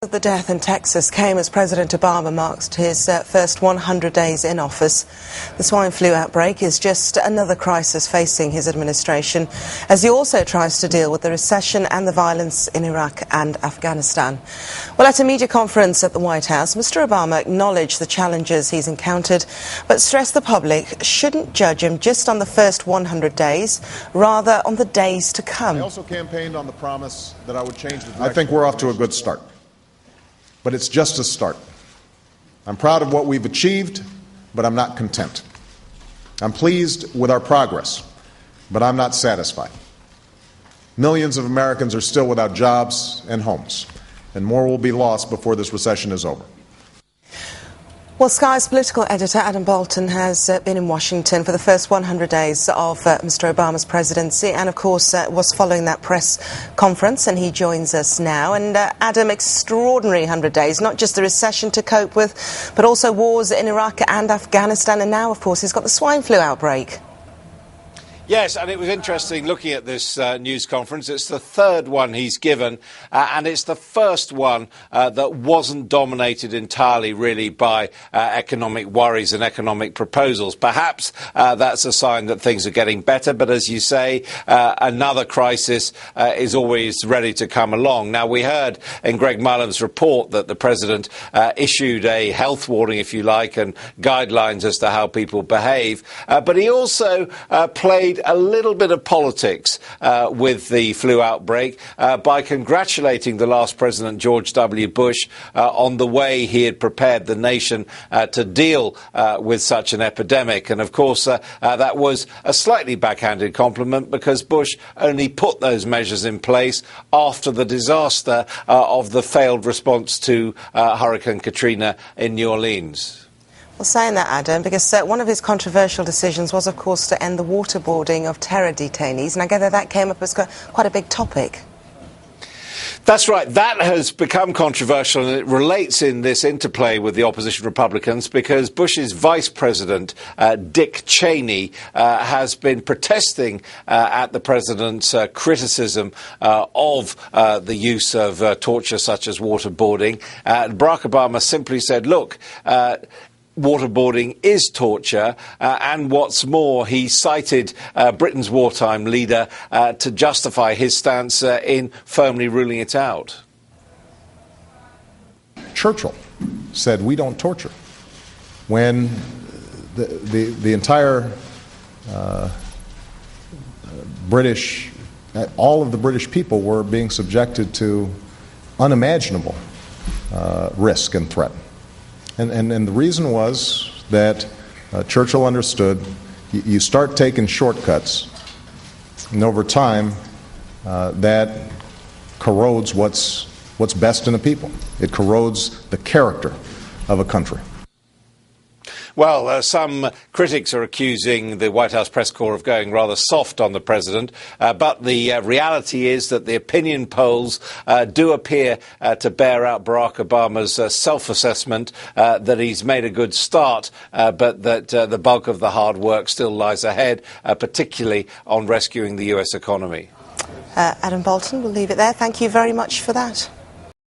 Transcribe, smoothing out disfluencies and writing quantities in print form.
The death in Texas came as President Obama marked his first 100 days in office. The swine flu outbreak is just another crisis facing his administration, as he also tries to deal with the recession and the violence in Iraq and Afghanistan. Well, at a media conference at the White House, Mr. Obama acknowledged the challenges he's encountered, but stressed the public shouldn't judge him just on the first 100 days, rather on the days to come. I also campaigned on the promise that I would change the direction. I think we're off to a good start. But it's just a start. I'm proud of what we've achieved, but I'm not content. I'm pleased with our progress, but I'm not satisfied. Millions of Americans are still without jobs and homes, and more will be lost before this recession is over. Well, Sky's political editor Adam Bolton has been in Washington for the first 100 days of Mr. Obama's presidency and, of course, was following that press conference, and he joins us now. And, Adam, extraordinary 100 days, not just the recession to cope with, but also wars in Iraq and Afghanistan, and now, of course, he's got the swine flu outbreak. Yes, and it was interesting looking at this news conference. It's the third one he's given, and it's the first one that wasn't dominated entirely, really, by economic worries and economic proposals. Perhaps that's a sign that things are getting better, but as you say, another crisis is always ready to come along. Now, we heard in Greg Mullen's report that the President issued a health warning, if you like, and guidelines as to how people behave, but he also played a little bit of politics with the flu outbreak by congratulating the last President, George W. Bush, on the way he had prepared the nation to deal with such an epidemic. And, of course, that was a slightly backhanded compliment because Bush only put those measures in place after the disaster of the failed response to Hurricane Katrina in New Orleans. Well, saying that, Adam, because one of his controversial decisions was, of course, to end the waterboarding of terror detainees, and I gather that came up as quite a big topic. That's right. That has become controversial, and it relates in this interplay with the opposition Republicans because Bush's vice president, Dick Cheney, has been protesting at the president's criticism of the use of torture such as waterboarding. Barack Obama simply said, look, waterboarding is torture, and what's more, he cited Britain's wartime leader to justify his stance in firmly ruling it out. Churchill said, "We don't torture." When the entire British, all of the British people were being subjected to unimaginable risk and threat. And the reason was that Churchill understood you start taking shortcuts, and over time that corrodes what's best in a people. It corrodes the character of a country. Well, some critics are accusing the White House press corps of going rather soft on the president, but the reality is that the opinion polls do appear to bear out Barack Obama's self-assessment that he's made a good start, but that the bulk of the hard work still lies ahead, particularly on rescuing the US economy. Adam Bolton, we'll leave it there. Thank you very much for that.